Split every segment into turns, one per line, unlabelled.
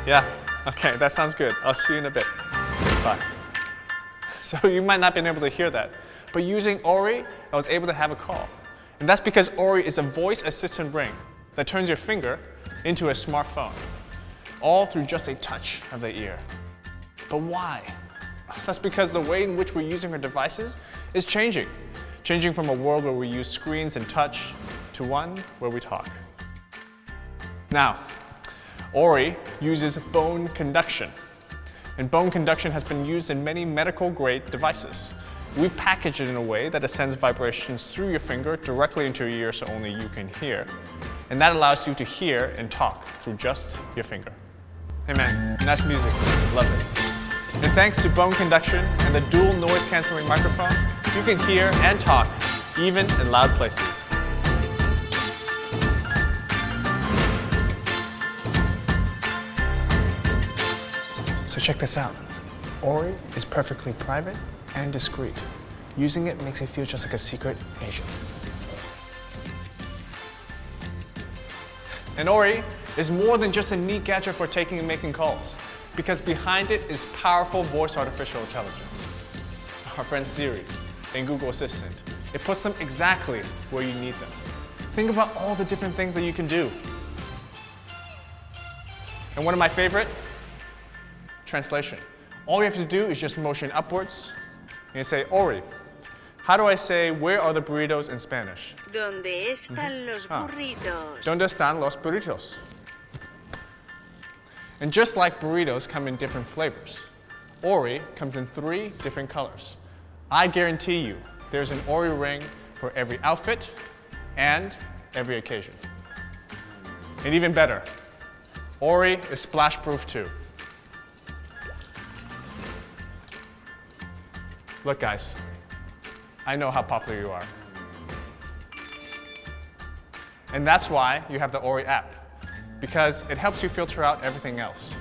Yeah, okay, that sounds good. I'll see you in a bit. Bye. So you might not have been able to hear that, but using Orii, I was able to have a call. And that's because Orii is a voice assistant ring that turns your finger into a smartphone, all through just a touch of the ear. But why? That's because the way in which we're using our devices is changing from a world where we use screens and touch to one where we talk. Now, Orii uses bone conduction. And bone conduction has been used in many medical-grade devices. We've packaged it in a way that it sends vibrations through your finger directly into your ear so only you can hear. And that allows you to hear and talk through just your finger. Hey man, nice music. Love it. And thanks to bone conduction and the dual noise-canceling microphone, you can hear and talk, even in loud places. So check this out. Orii is perfectly private and discreet. Using it makes it feel just like a secret agent. And Orii is more than just a neat gadget for taking and making calls, because behind it is powerful voice artificial intelligence. Our friend Siri and Google Assistant. It puts them exactly where you need them. Think about all the different things that you can do. And one of my favorite, translation. All you have to do is just motion upwards and you say, Orii, how do I say where are the burritos in Spanish?
¿Dónde están los burritos?
¿Dónde están los burritos? And just like burritos come in different flavors, Orii comes in 3 different colors. I guarantee you there's an Orii ring for every outfit and every occasion. And even better, Orii is splash-proof too. Look guys, I know how popular you are. And that's why you have the Orii app, because it helps you filter out everything else.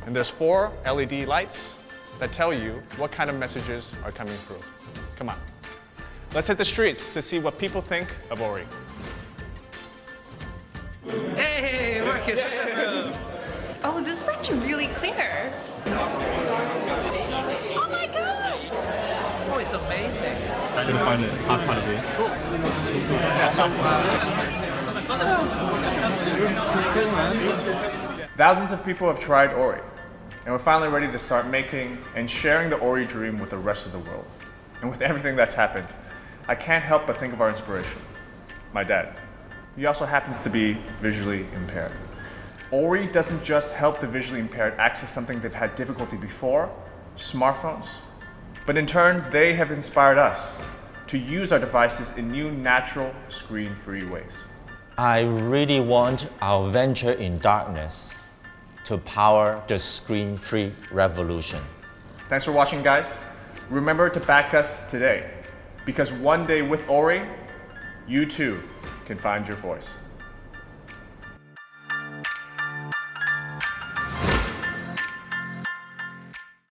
And there's 4 LED lights that tell you what kind of messages are coming through. Come on, let's hit the streets to see what people think of Orii.
Hey, Marcus, what's up, bro?
Oh, this is actually really clear. Oh my god!
Oh, it's amazing.
I couldn't find it. It's hard to find it.
Cool.
Yeah, so, thousands of people have tried Orii, and we're finally ready to start making and sharing the Orii dream with the rest of the world. And with everything that's happened, I can't help but think of our inspiration, my dad. He also happens to be visually impaired. Orii doesn't just help the visually impaired access something they've had difficulty before, smartphones, but in turn, they have inspired us to use our devices in new, natural, screen-free ways.
I really want our venture in darkness to power the screen-free revolution.
Thanks for watching, guys. Remember to back us today, because one day with Orii, you too can find your voice.